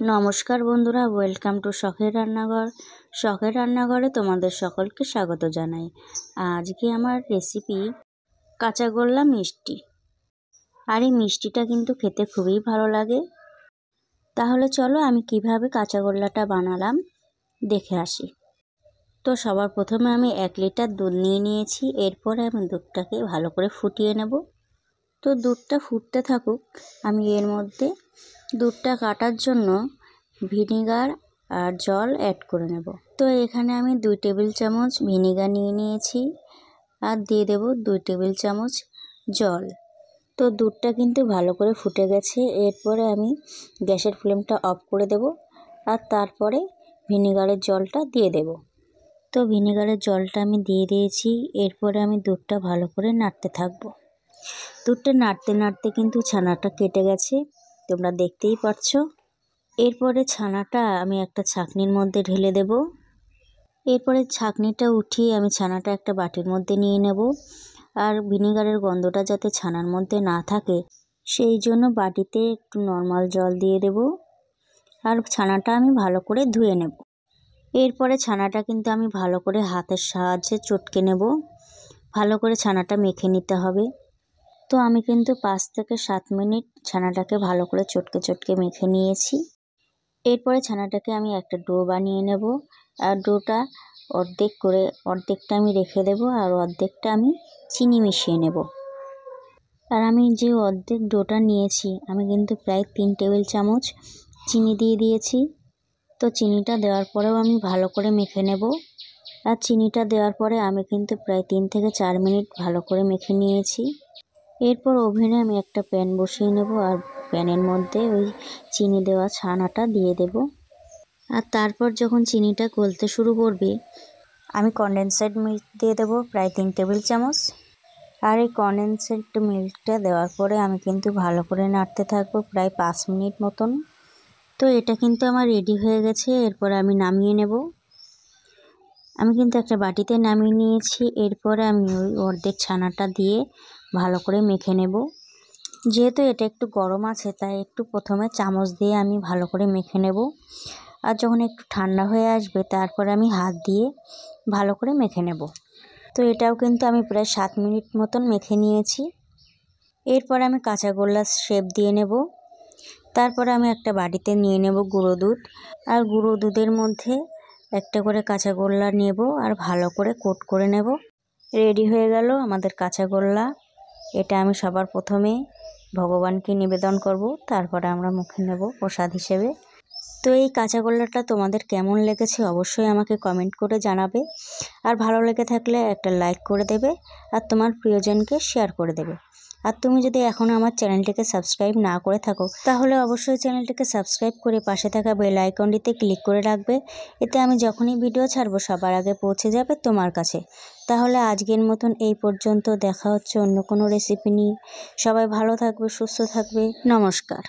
নমস্কার বন্ধুরা, welcome to শখের রান্নাঘর। শখের রান্নাঘরে তোমাদের সকলকে স্বাগত জানাই। আজকে আমার রেসিপি কাঁচাগোল্লা মিষ্টি। আর এই মিষ্টিটা কিন্তু খেতে খুবই ভালো লাগে। তাহলে চলো আমি কিভাবে কাঁচাগোল্লাটা বানালাম দেখে আসি। তো সবার প্রথমে আমি 1 লিটার দুধ নিয়েছি। এরপরে আমি দুধটাকে ভালো করে ফুটিয়ে নেব। তো দুধটা ফুটতে থাকুক, আমি এর মধ্যে দুধটা কাটার জন্য ভিনিগার আর জল অ্যাড করে নেব। তো এখানে আমি 2 টেবিল চামচ ভিনিগার নিয়েছি আর দিয়ে দেব 2 টেবিল চামচ জল। তো দুধটা কিন্তু ভালো করে ফুটে গেছে। এরপরে আমি গ্যাসের ফ্লেমটা অফ করে দেব আর তারপরে ভিনিগারের জলটা দিয়ে দেব। তো ভিনিগারের জলটা আমি দিয়ে দিয়েছি। এরপরে আমি দুধটা ভালো করে নাড়তে থাকবো। দুধটা নাড়তে নাড়তে কিন্তু ছানাটা কেটে গেছে, তোমরা দেখতেই পাচ্ছ। এরপরে ছানাটা আমি একটা ছাঁকনির মধ্যে ঢেলে দেব। এরপরে ছাঁকনিটা উঠিয়ে আমি ছানাটা একটা বাটির মধ্যে নিয়ে নেব। আর ভিনিগারের গন্ধটা যাতে ছানার মধ্যে না থাকে সেই জন্য বাটিতে একটু নর্মাল জল দিয়ে দেব। আর ছানাটা আমি ভালো করে ধুয়ে নেব। এরপরে ছানাটা কিন্তু আমি ভালো করে হাতের সাহায্যে চটকে নেব। ভালো করে ছানাটা মেখে নিতে হবে। তো আমি কিন্তু 5 থেকে 7 মিনিট ছানাটাকে ভালো করে চটকে মেখে নিয়েছি। এরপরে ছানাটাকে আমি একটা ডো বানিয়ে নেব। আর ডোটা অর্ধেকটা আমি রেখে দেব আর অর্ধেকটা আমি চিনি মিশিয়ে নেব। আর আমি যে অর্ধেক ডোটা নিয়েছি আমি কিন্তু প্রায় 3 টেবিল চামচ চিনি দিয়ে দিয়েছি। তো চিনিটা দেওয়ার পরেও আমি ভালো করে মেখে নেব। আর চিনিটা দেওয়ার পরে আমি কিন্তু প্রায় 3 থেকে 4 মিনিট ভালো করে মেখে নিয়েছি। এরপর ওভেনে আমি একটা প্যান বসিয়ে নেব আর প্যানের মধ্যে ওই চিনি দেওয়া ছানাটা দিয়ে দেব। আর তারপর যখন চিনিটা গলতে শুরু করবে আমি কনডেন্সড মিল্ক দিয়ে দেব প্রায় 3 টেবিল চামচ। আর এই কনডেন্সড মিল্কটা দেওয়ার পরে আমি কিন্তু ভালো করে নাড়তে থাকবো প্রায় 5 মিনিট মতন। তো এটা কিন্তু আমার রেডি হয়ে গেছে। এরপর আমি নামিয়ে নেব। আমি কিন্তু একটা বাটিতে নামিয়ে নিয়েছি। এরপরে আমি ওই অর্ধেক ছানাটা দিয়ে ভালো করে মেখে নেব। যেহেতু এটা একটু গরম আছে তাই একটু প্রথমে চামচ দিয়ে আমি ভালো করে মেখে নেব। আর যখন একটু ঠান্ডা হয়ে আসবে তারপরে আমি হাত দিয়ে ভালো করে মেখে নেব। তো এটাও কিন্তু আমি প্রায় 7 মিনিট মতন মেখে নিয়েছি। এরপর আমি কাঁচাগোল্লার শেপ দিয়ে নেব। তারপরে আমি একটা বাটিতে নিয়ে নেব গুঁড়ো দুধ। আর গুঁড়ো দুধের মধ্যে একটা করে কাঁচাগোল্লা নেব আর ভালো করে কোট করে নেব। রেডি হয়ে গেল আমাদের কাঁচাগোল্লা। এটা আমি সবার প্রথমে ভগবানকে নিবেদন করব, তারপরে আমরা মুখে নেব প্রসাদ হিসেবে। তো এই কাঁচাগোল্লাটা তোমাদের কেমন লেগেছে অবশ্যই আমাকে কমেন্ট করে জানাবে। আর ভালো লেগে থাকলে একটা লাইক করে দেবে আর তোমার প্রিয়জনকে শেয়ার করে দেবে। আর তুমি যদি এখনও আমার চ্যানেলটিকে সাবস্ক্রাইব না করে থাকো তাহলে অবশ্যই চ্যানেলটিকে সাবস্ক্রাইব করে পাশে থাকা বেল আইকনটিতে ক্লিক করে রাখবে। এতে আমি যখনই ভিডিও ছাড়বো সবার আগে পৌঁছে যাবে তোমার কাছে। তাহলে আজকের মতন এই পর্যন্ত, দেখা হচ্ছে অন্য কোনো রেসিপি নিয়ে। সবাই ভালো থাকবে, সুস্থ থাকবে। নমস্কার।